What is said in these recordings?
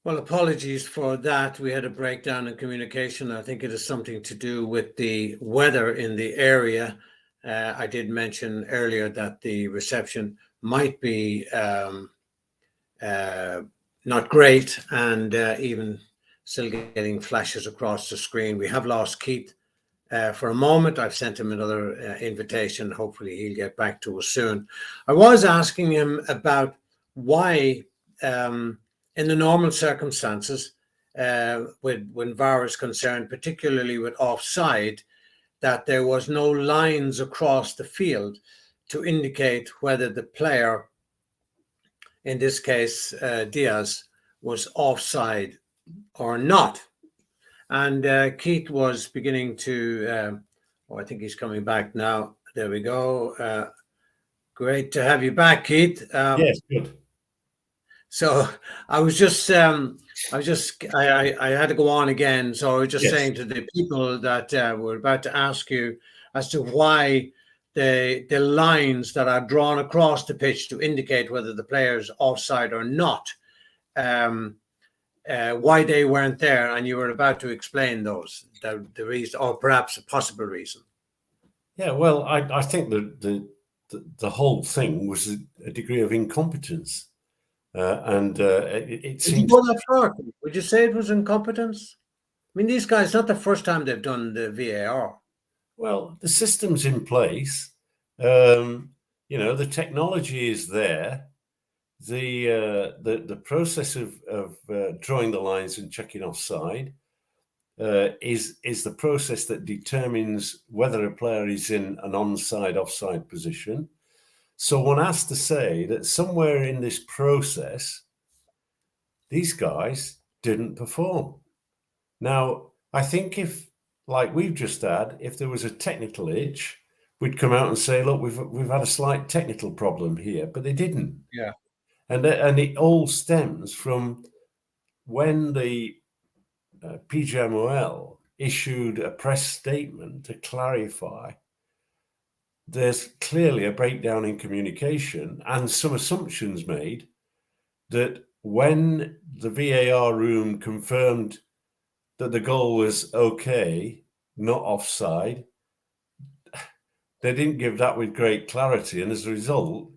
Well, apologies for that. We had a breakdown in communication. I think it is something to do with the weather in the area. I did mention earlier that the reception might be uh, not great, and even still getting flashes across the screen. We have lost Keith for a moment. I've sent him another invitation. Hopefully, he'll get back to us soon. I was asking him about why, in the normal circumstances, when VAR is concerned, particularly with offside, that there was no lines across the field to indicate whether the player, in this case Diaz, was offside or not. And Keith was beginning to, I think he's coming back now. There we go. Great to have you back, Keith. Yes, good. So I had to go on again. So I was just saying to the people that we're about to ask you as to why the lines that are drawn across the pitch to indicate whether the player's offside or not, why they weren't there, and you were about to explain those, the reason, or perhaps a possible reason. Yeah, well, I think the whole thing was a degree of incompetence, and it seems. Did you go that far? Would you say it was incompetence? I mean, these guys, not the first time they've done the VAR. Well, the system's in place. The technology is there. The process of drawing the lines and checking offside is the process that determines whether a player is in an onside offside position. So one has to say that somewhere in this process, these guys didn't perform. Now, I think if, like we've just had, if there was a technical itch, we'd come out and say, look, we've had a slight technical problem here, but they didn't. Yeah. And it all stems from when the PGMOL issued a press statement to clarify there's clearly a breakdown in communication and some assumptions made that when the VAR room confirmed that the goal was okay, not offside, they didn't give that with great clarity, and as a result,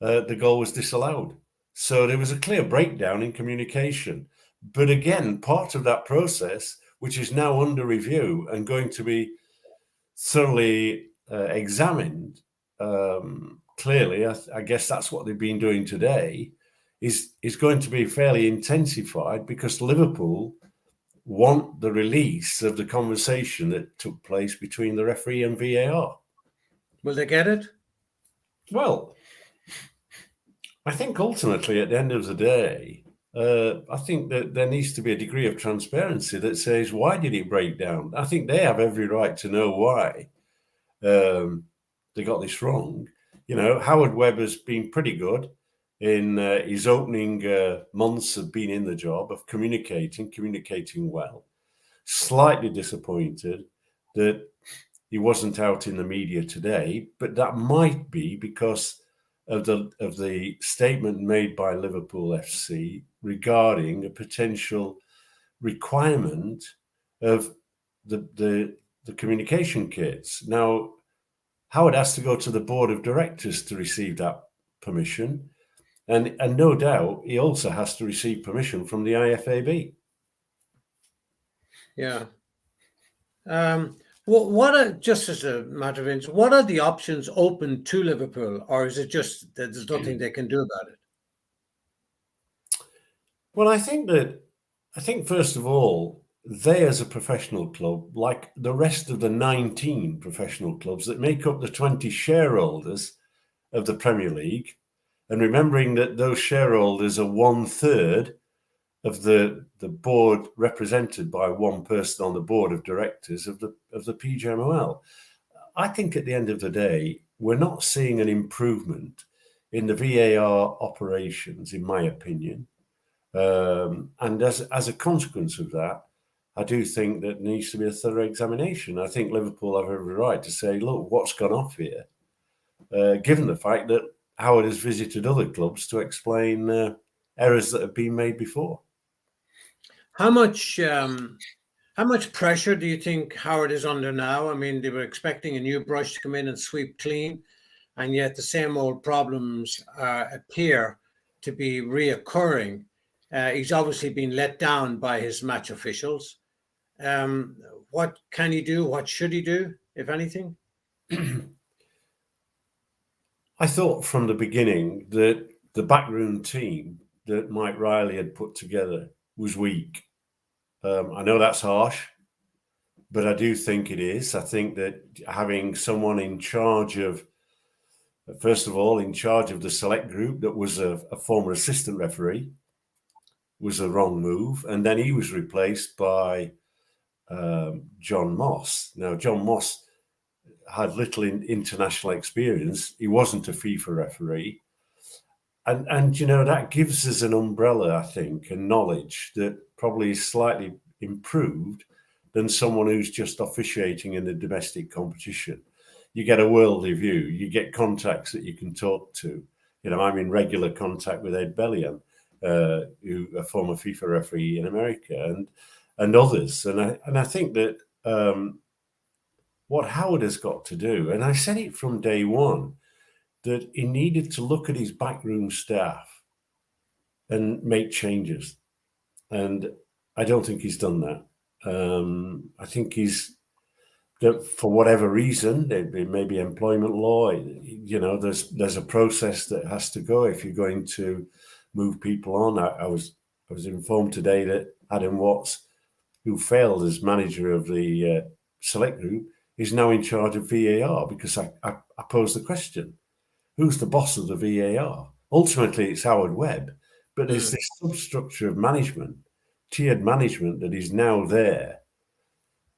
the goal was disallowed. So there was a clear breakdown in communication. But again, part of that process, which is now under review and going to be thoroughly examined, clearly, I guess that's what they've been doing today, is going to be fairly intensified because Liverpool want the release of the conversation that took place between the referee and VAR. Will they get it? Well, I think ultimately at the end of the day, I think that there needs to be a degree of transparency that says, why did it break down? I think they have every right to know why they got this wrong. Howard Webb has been pretty good in his opening months of being in the job, of communicating well. Slightly disappointed that he wasn't out in the media today, but that might be because of the statement made by Liverpool FC regarding a potential requirement of the communication kits. Now, Howard has to go to the board of directors to receive that permission, and no doubt he also has to receive permission from the IFAB. Yeah. Just as a matter of interest, what are the options open to Liverpool, or is it just that there's nothing they can do about it? Well, I think first of all, they as a professional club, like the rest of the 19 professional clubs that make up the 20 shareholders of the Premier League, and remembering that those shareholders are 1/3 of the board represented by one person on the board of directors of the PGMOL. I think at the end of the day, we're not seeing an improvement in the VAR operations, in my opinion. And as a consequence of that, I do think that there needs to be a thorough examination. I think Liverpool have every right to say, look, what's gone off here? Given the fact that Howard has visited other clubs to explain errors that have been made before. How much pressure do you think Howard is under now? I mean, they were expecting a new brush to come in and sweep clean, and yet the same old problems appear to be reoccurring. He's obviously been let down by his match officials. What can he do? What should he do, if anything? I thought from the beginning that the backroom team that Mike Riley had put together was weak. I know that's harsh, but I do think it is. I think that having someone in charge of, first of all, in charge of the select group that was a former assistant referee was a wrong move. And then he was replaced by John Moss. Now, John Moss had little international experience. He wasn't a FIFA referee. And you know, that gives us an umbrella, I think, and knowledge that probably is slightly improved than someone who's just officiating in a domestic competition. You get a worldly view, you get contacts that you can talk to. You know, I'm in regular contact with Ed Bellion, who a former FIFA referee in America, and others. And I think that what Howard has got to do, and I said it from day one, that he needed to look at his backroom staff and make changes. And I don't think he's done that. I think for whatever reason, it may be employment law, you know, there's a process that has to go if you're going to move people on. I was informed today that Adam Watts, who failed as manager of the select group, is now in charge of VAR, because I posed the question, who's the boss of the VAR? Ultimately, it's Howard Webb, but there's this substructure of management, tiered management, that is now there.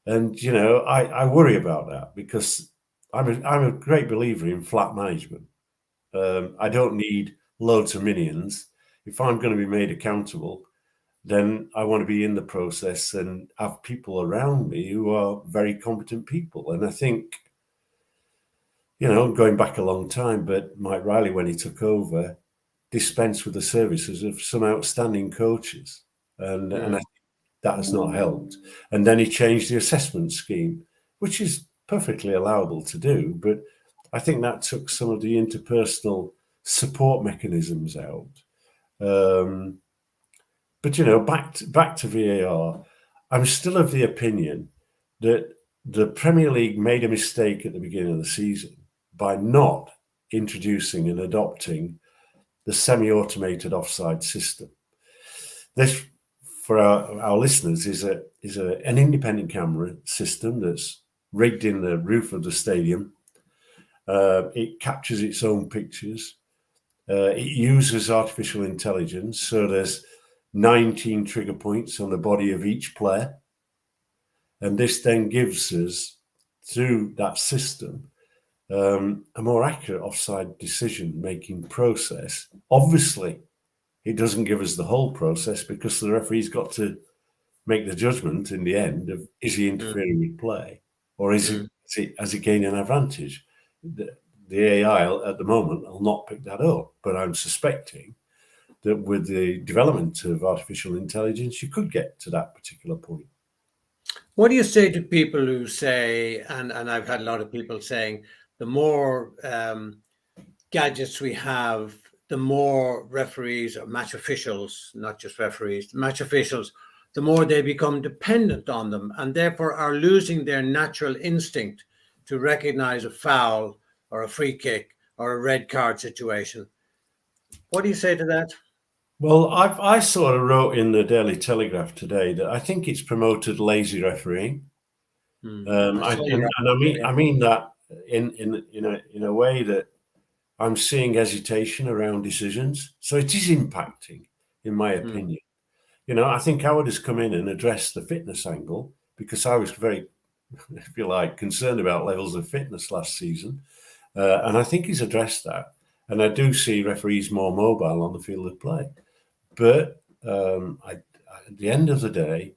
And, you know, I worry about that, because I'm a great believer in flat management. I don't need loads of minions. If I'm going to be made accountable, then I want to be in the process and have people around me who are very competent people. And I think, you know, going back a long time, but Mike Riley, when he took over, dispensed with the services of some outstanding coaches. And I think that has not helped. And then he changed the assessment scheme, which is perfectly allowable to do. But I think that took some of the interpersonal support mechanisms out. But, you know, back to VAR, I'm still of the opinion that the Premier League made a mistake at the beginning of the season by not introducing and adopting the semi-automated offside system. This, for our listeners, is an independent camera system that's rigged in the roof of the stadium. It captures its own pictures. It uses artificial intelligence, so there's 19 trigger points on the body of each player. And this then gives us, through that system, a more accurate offside decision-making process. Obviously, it doesn't give us the whole process, because the referee's got to make the judgment in the end of, is he interfering with play, or has he gained an advantage? The AI at the moment will not pick that up, but I'm suspecting that with the development of artificial intelligence, you could get to that particular point. What do you say to people who say, and I've had a lot of people saying, the more gadgets we have, the more referees or match officials, not just referees, match officials, the more they become dependent on them, and therefore are losing their natural instinct to recognize a foul or a free kick or a red card situation. What do you say to that? Well, I sort of wrote in the Daily Telegraph today that I think it's promoted lazy refereeing. I mean that in a way that I'm seeing hesitation around decisions. So it is impacting, in my opinion. You know, I think Howard has come in and addressed the fitness angle, because I was very, if you like, concerned about levels of fitness last season. And I think he's addressed that. And I do see referees more mobile on the field of play. But at the end of the day,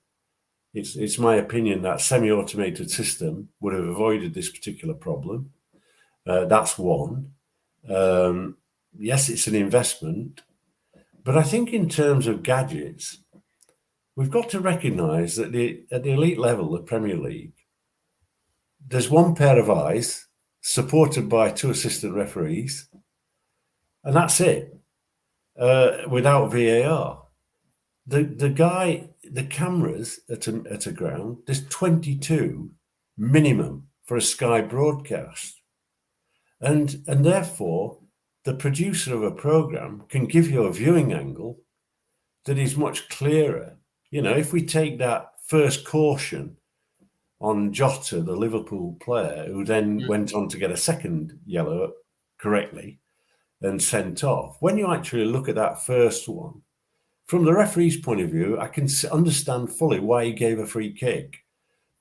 it's my opinion that semi-automated system would have avoided this particular problem. That's one. Yes, it's an investment. But I think in terms of gadgets, we've got to recognise that at the elite level, the Premier League, there's one pair of eyes supported by 2 assistant referees, and that's it. Without VAR, the cameras at a ground, there's 22 minimum for a Sky broadcast, and therefore the producer of a program can give you a viewing angle that is much clearer. You know, if we take that first caution on Jota, the Liverpool player, who then went on to get a second yellow correctly and sent off. When you actually look at that first one, from the referee's point of view, I can understand fully why he gave a free kick.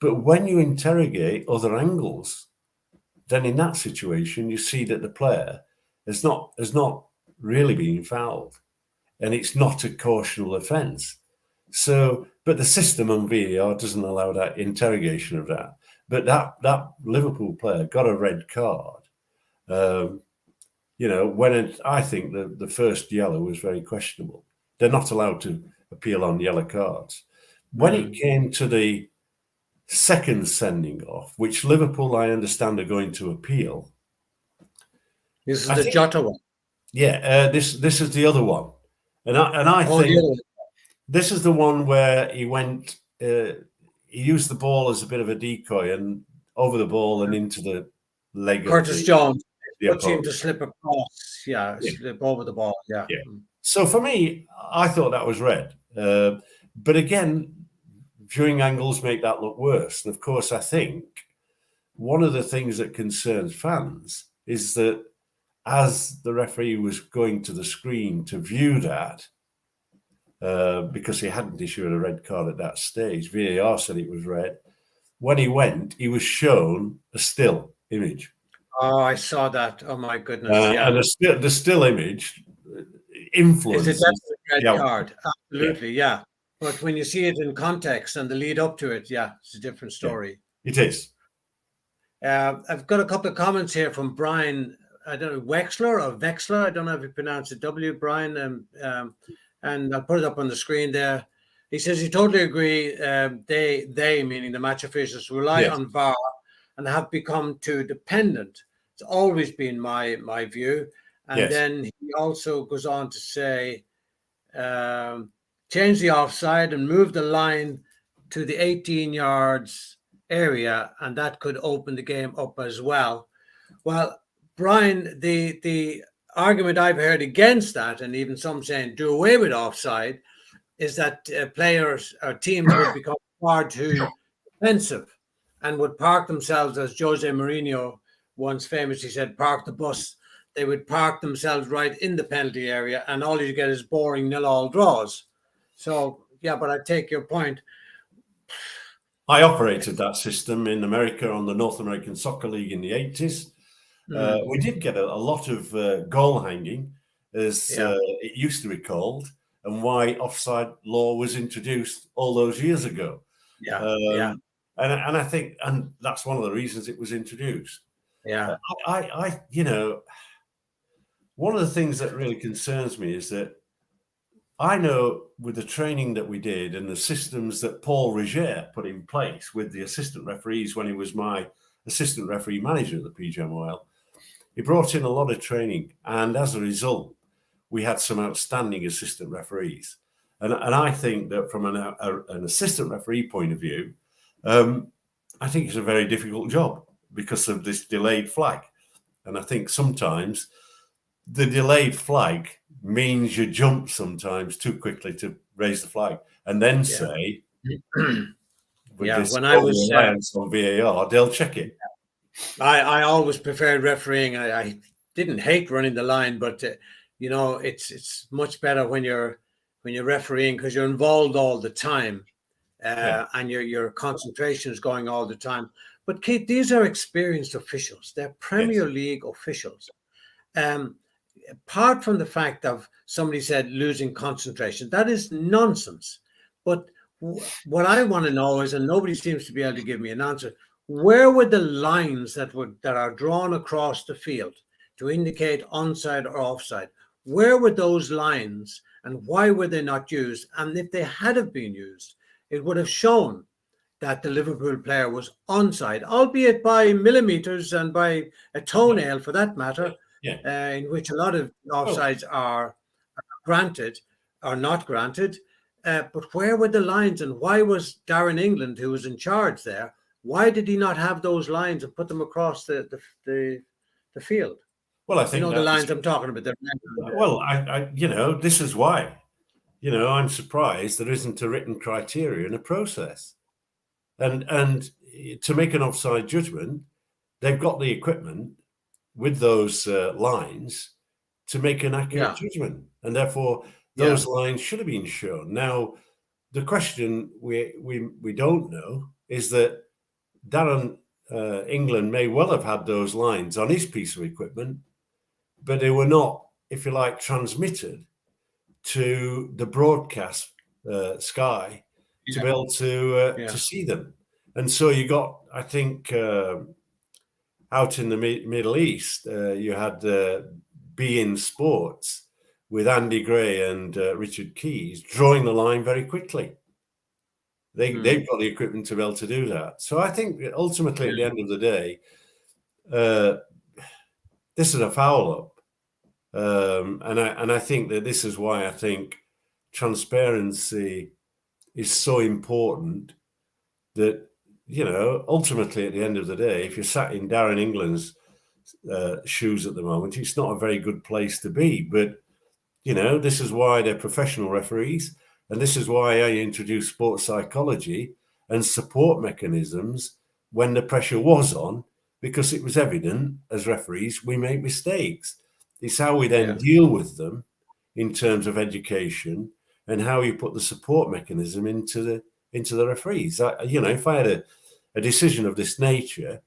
But when you interrogate other angles, then in that situation, you see that the player has not really been fouled, and it's not a cautionable offence. So, but the system on VAR doesn't allow that interrogation of that. But that Liverpool player got a red card. You know, when I think the first yellow was very questionable. They're not allowed to appeal on yellow cards. When it came to the second sending off, which Liverpool, I understand, are going to appeal. This is the Jota one. Yeah, this is the other one, and I think this is the one where he went. He used the ball as a bit of a decoy and over the ball and into the leg. Curtis Jones seemed to slip across. Yeah, slip over the ball. Yeah. So for me, I thought that was red. But again, viewing angles make that look worse. And of course, I think one of the things that concerns fans is that as the referee was going to the screen to view that, because he hadn't issued a red card at that stage, VAR said it was red. When he went, he was shown a still image. Oh, I saw that. Oh my goodness! And the still image influences. It's a red card. Absolutely, yeah. But when you see it in context and the lead up to it, it's a different story. It is. I've got a couple of comments here from Brian. I don't know, Wexler or Vexler. I don't know if you pronounce it W, Brian. And I'll put it up on the screen there. He says he totally agree. They meaning the match officials, rely on VAR and have become too dependent. It's always been my view. And then he also goes on to say, change the offside and move the line to the 18 yards area, and that could open the game up as well. Well, Brian, the argument I've heard against that, and even some saying do away with offside, is that players or teams would become far too defensive and would park themselves, as Jose Mourinho once famously said, park the bus. They would park themselves right in the penalty area, and all you get is boring 0-0 draws. So, but I take your point. I operated that system in America on the North American Soccer League in the 80s. We did get a lot of goal hanging, as it used to be called, and why offside law was introduced all those years ago. And I think, and that's one of the reasons it was introduced. I one of the things that really concerns me is that I know with the training that we did and the systems that Paul Rigier put in place with the assistant referees when he was my assistant referee manager at the PGMOL, he brought in a lot of training, and as a result, we had some outstanding assistant referees. And I think that from an assistant referee point of view, I think it's a very difficult job because of this delayed flag. And I think sometimes the delayed flag means you jump sometimes too quickly to raise the flag and then say, when I was on VAR, they'll check it. I always preferred refereeing. I didn't hate running the line, but it's much better when you're refereeing because you're involved all the time, and your concentration is going all the time. But Keith, these are experienced officials. They're Premier League officials. Apart from the fact of somebody said losing concentration, that is nonsense. But what I want to know is, and nobody seems to be able to give me an answer, where were the lines that are drawn across the field to indicate onside or offside? where were those lines and why were they not used? And if they had have been used, it would have shown that the Liverpool player was onside, albeit by millimeters and by a toenail for that matter, in which a lot of offsides are granted or not granted. But where were the lines, and why was Darren England, who was in charge there, why did he not have those lines and put them across the field? Well, I think the lines I'm talking about. Well, I this is why. I'm surprised there isn't a written criteria and a process. And to make an offside judgment, they've got the equipment with those lines to make an accurate judgment, and therefore those lines should have been shown. Now, the question we don't know is that Darren England may well have had those lines on his piece of equipment, but they were not, if you like, transmitted to the broadcast Sky to be able to see them. And so you got, I think, out in the Middle East, you had beIN Sports with Andy Gray and Richard Keys drawing the line very quickly. They've got the equipment to be able to do that. So I think ultimately, at the end of the day, this is a foul up. And I think that this is why I think transparency is so important, that, ultimately at the end of the day, if you're sat in Darren England's shoes at the moment, it's not a very good place to be. But, this is why they're professional referees. And this is why I introduced sports psychology and support mechanisms when the pressure was on, because it was evident as referees, we make mistakes. It's how we then deal with them in terms of education and how you put the support mechanism into the referees. If I had a decision of this nature,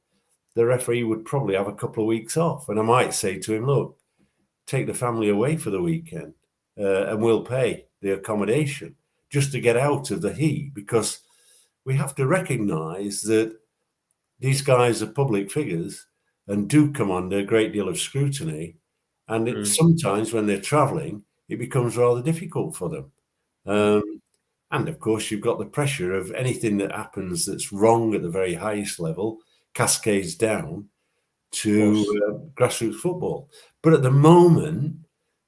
the referee would probably have a couple of weeks off, and I might say to him, look, take the family away for the weekend and we'll pay the accommodation just to get out of the heat, because we have to recognize that these guys are public figures and do come under a great deal of scrutiny. And sometimes when they're traveling, it becomes rather difficult for them. And of course, you've got the pressure of anything that happens that's wrong at the very highest level cascades down to grassroots football. But at the moment,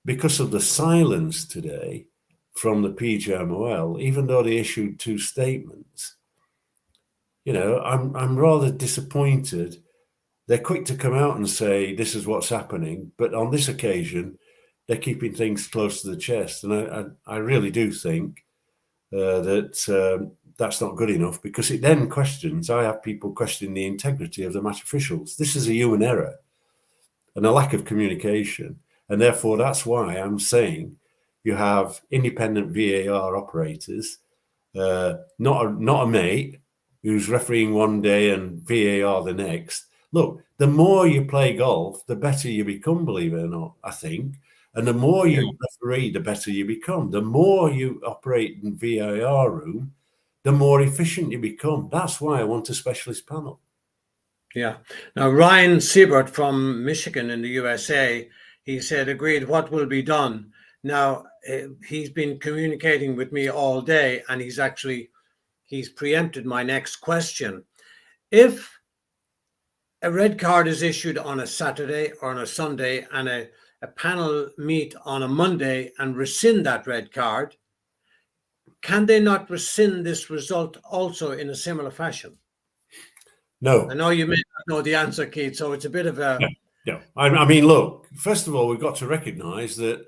because of the silence today from the PGMOL, even though they issued 2 statements, I'm rather disappointed. They're quick to come out and say this is what's happening, but on this occasion, they're keeping things close to the chest. And I really do think that that's not good enough, because it then questions. I have people questioning the integrity of the match officials. This is a human error and a lack of communication. And therefore, that's why I'm saying you have independent VAR operators, not a mate who's refereeing one day and VAR the next. Look, the more you play golf, the better you become, believe it or not, I think. And the more you referee, the better you become. The more you operate in VAR room, the more efficient you become. That's why I want a specialist panel. Yeah. Now, Ryan Siebert from Michigan in the USA, he said, agreed, what will be done? Now, he's been communicating with me all day, and he's preempted my next question. If a red card is issued on a Saturday or on a Sunday, and a panel meet on a Monday and rescind that red card, can they not rescind this result also in a similar fashion? No. I know you may not know the answer, Keith, so it's a bit of a... No. I mean, look, first of all, we've got to recognise that,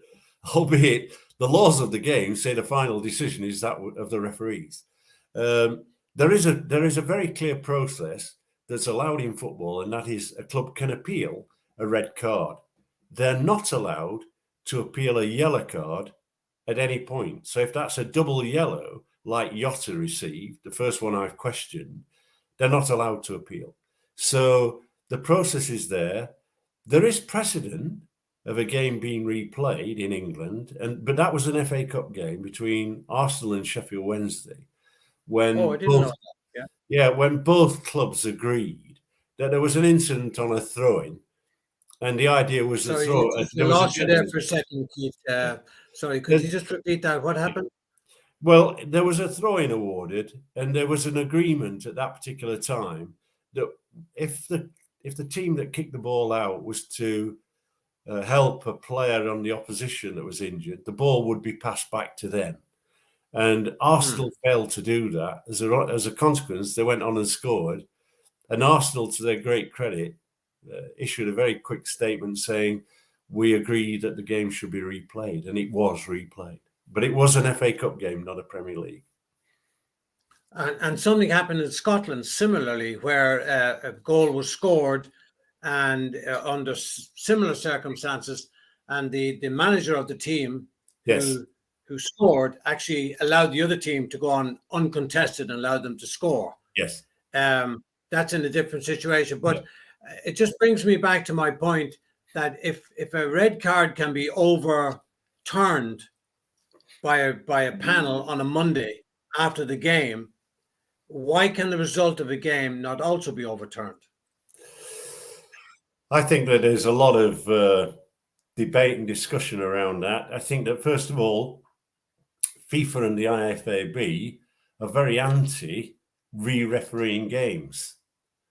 albeit the laws of the game say the final decision is that of the referees, there is a very clear process that's allowed in football, and that is a club can appeal a red card. They're not allowed to appeal a yellow card at any point. So if that's a double yellow, like Jota received, the first one I've questioned, they're not allowed to appeal. So the process is there. There is precedent of a game being replayed in England, but that was an FA Cup game between Arsenal and Sheffield Wednesday, when I didn't know that. when both clubs agreed that there was an incident on a throw-in, And the idea was to Sorry, throw. you There was a lost you there gentleman. for a second, Keith. Sorry, could you just repeat that? What happened? Well, there was a throw-in awarded, and there was an agreement at that particular time that if the team that kicked the ball out was to help a player on the opposition that was injured, the ball would be passed back to them. And Arsenal failed to do that. As a consequence, they went on and scored. And Arsenal, to their great credit, issued a very quick statement saying, we agree that the game should be replayed. And it was replayed. But it was an FA Cup game, not a Premier League. And something happened in Scotland similarly, where a goal was scored and under similar circumstances, and the manager of the team who scored actually allowed the other team to go on uncontested and allowed them to score. Yes. That's in a different situation. But it just brings me back to my point that if a red card can be overturned by a panel on a Monday after the game, why can the result of a game not also be overturned? I think that there's a lot of debate and discussion around that. I think that, first of all, FIFA and the IFAB are very anti re-refereeing games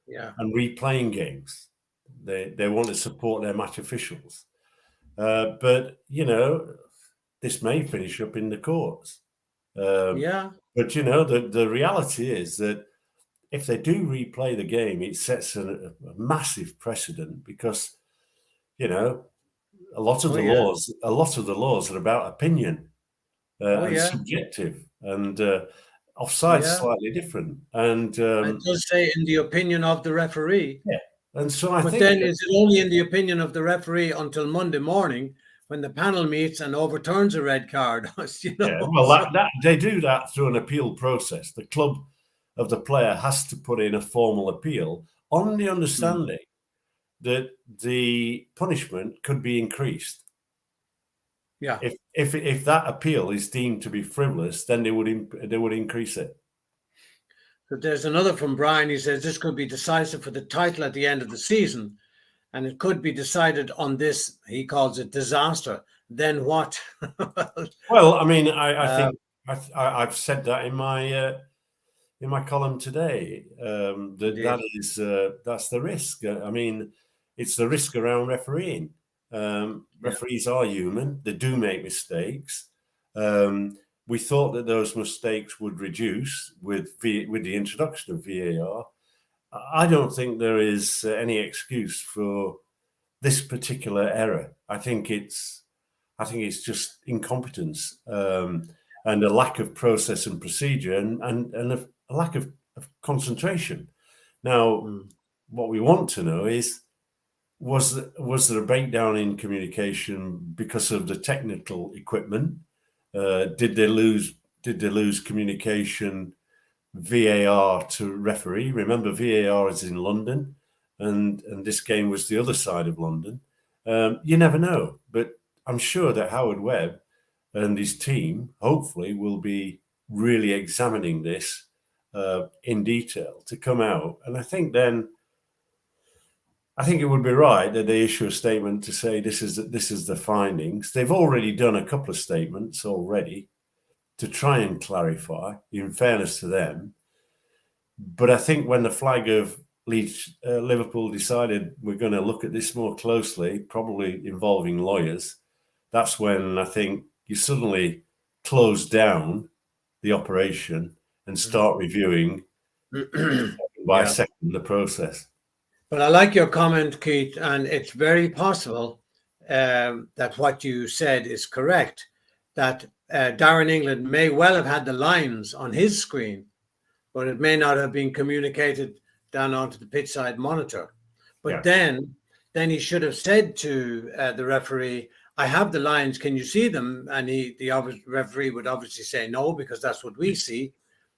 and replaying games. They want to support their match officials. But, this may finish up in the courts. But, the reality is that if they do replay the game, it sets a massive precedent because, a lot of the laws are about opinion and subjective, and offside's slightly different. And it does say in the opinion of the referee. Yeah, and so I think. But then is it only in the opinion of the referee until Monday morning when the panel meets and overturns a red card? That they do that through an appeal process. The club of the player has to put in a formal appeal on the understanding that the punishment could be increased. Yeah. If that appeal is deemed to be frivolous, then they would increase it. But there's another from Brian. He says this could be decisive for the title at the end of the season, and it could be decided on this. He calls it disaster. Then what? Well, I mean, I think I've said that in my column today. That's the risk. I mean, it's the risk around refereeing. Referees are human. They do make mistakes. We thought that those mistakes would reduce with the introduction of VAR. I don't think there is any excuse for this particular error. I think it's just incompetence and a lack of process and procedure and a lack of concentration. Now, what we want to know is, was there a breakdown in communication because of the technical equipment? Did they lose communication VAR to referee? Remember, VAR is in London, and this game was the other side of London. You never know, but I'm sure that Howard Webb and his team hopefully will be really examining this in detail to come out. And I think it would be right that they issue a statement to say this is the findings. They've already done a couple of statements already to try and clarify, in fairness to them. But I think when the flag of Liverpool decided we're going to look at this more closely, probably involving lawyers, that's when I think you suddenly close down the operation and start reviewing by second the process. But I like your comment, Keith, and it's very possible that what you said is correct, that Darren England may well have had the lines on his screen, but it may not have been communicated down onto the pitch side monitor. But then he should have said to the referee, I have the lines, can you see them? And the referee would obviously say no, because that's what we see.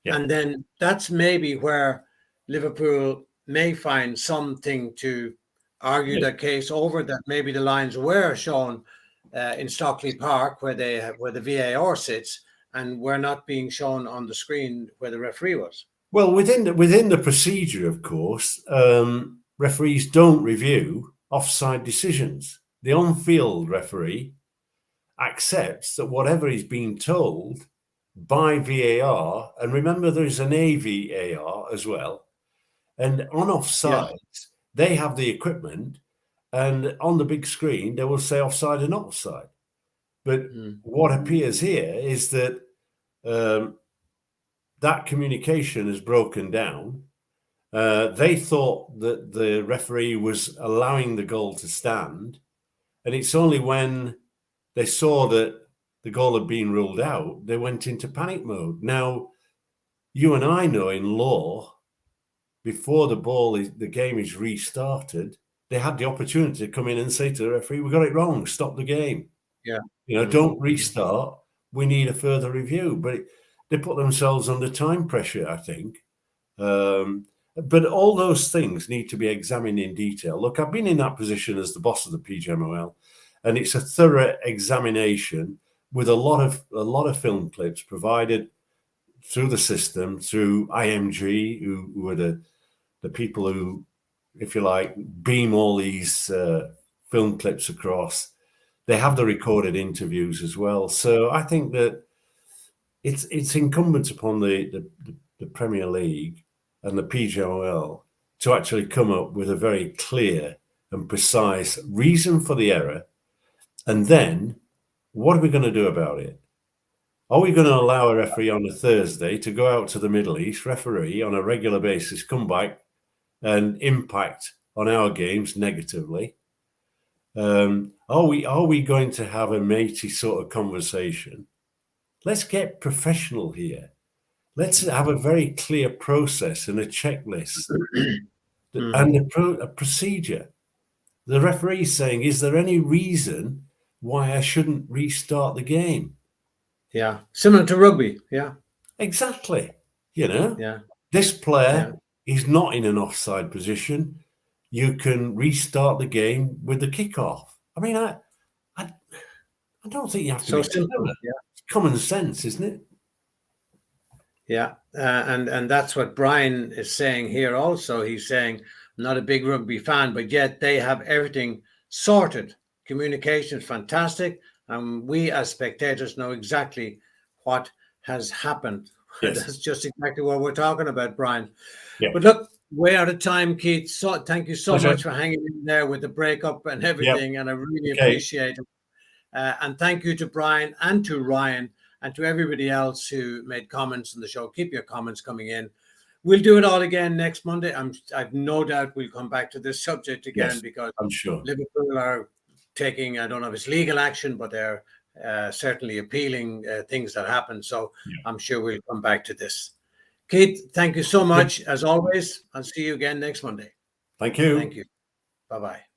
Yeah. And then that's maybe where Liverpool may find something to argue their case over, that maybe the lines were shown in Stockley Park where the VAR sits, and were not being shown on the screen where the referee was. Well, within the procedure, of course, referees don't review offside decisions. The on-field referee accepts that whatever is being told by VAR, and remember there's an AVAR as well, and on offsides, they have the equipment, and on the big screen, they will say offside and not offside. But what appears here is that that communication is broken down. They thought that the referee was allowing the goal to stand, and it's only when they saw that the goal had been ruled out, they went into panic mode. Now, you and I know in law, before the game is restarted, they had the opportunity to come in and say to the referee, "We got it wrong, stop the game." Yeah. Don't restart. We need a further review. But they put themselves under time pressure, I think. But all those things need to be examined in detail. Look, I've been in that position as the boss of the PGMOL, and it's a thorough examination with a lot of film clips provided through the system, through IMG, who are the people who, if you like, beam all these film clips across. They have the recorded interviews as well. So I think that it's incumbent upon the Premier League and the PGMOL to actually come up with a very clear and precise reason for the error. And then what are we going to do about it? Are we going to allow a referee on a Thursday to go out to the Middle East, referee on a regular basis, come back and impact on our games negatively? Are we going to have a matey sort of conversation? Let's get professional here. Let's have a very clear process and a checklist and a procedure. The referee is saying, is there any reason why I shouldn't restart the game? Yeah. Similar to rugby. Yeah. Exactly. Yeah. This player is not in an offside position. You can restart the game with the kickoff. I mean, I don't think you have to be simple. Yeah. It's common sense, isn't it? Yeah, and that's what Brian is saying here also. He's saying, I'm not a big rugby fan, but yet they have everything sorted. Communication is fantastic. And we as spectators know exactly what has happened. Yes. That's just exactly what we're talking about, Brian. Yeah. But look, way out of time, Keith. So thank you so Pleasure. much for hanging in there with the breakup and everything. And I really appreciate it. And thank you to Brian and to Ryan and to everybody else who made comments on the show. Keep your comments coming in. We'll do it all again next Monday. I've no doubt we'll come back to this subject again, because I'm sure Liverpool are taking, I don't know if it's legal action, but they're certainly appealing things that happen. So I'm sure we'll come back to this. Keith, thank you so much. As always, I'll see you again next Monday. Thank you. Thank you. Bye-bye.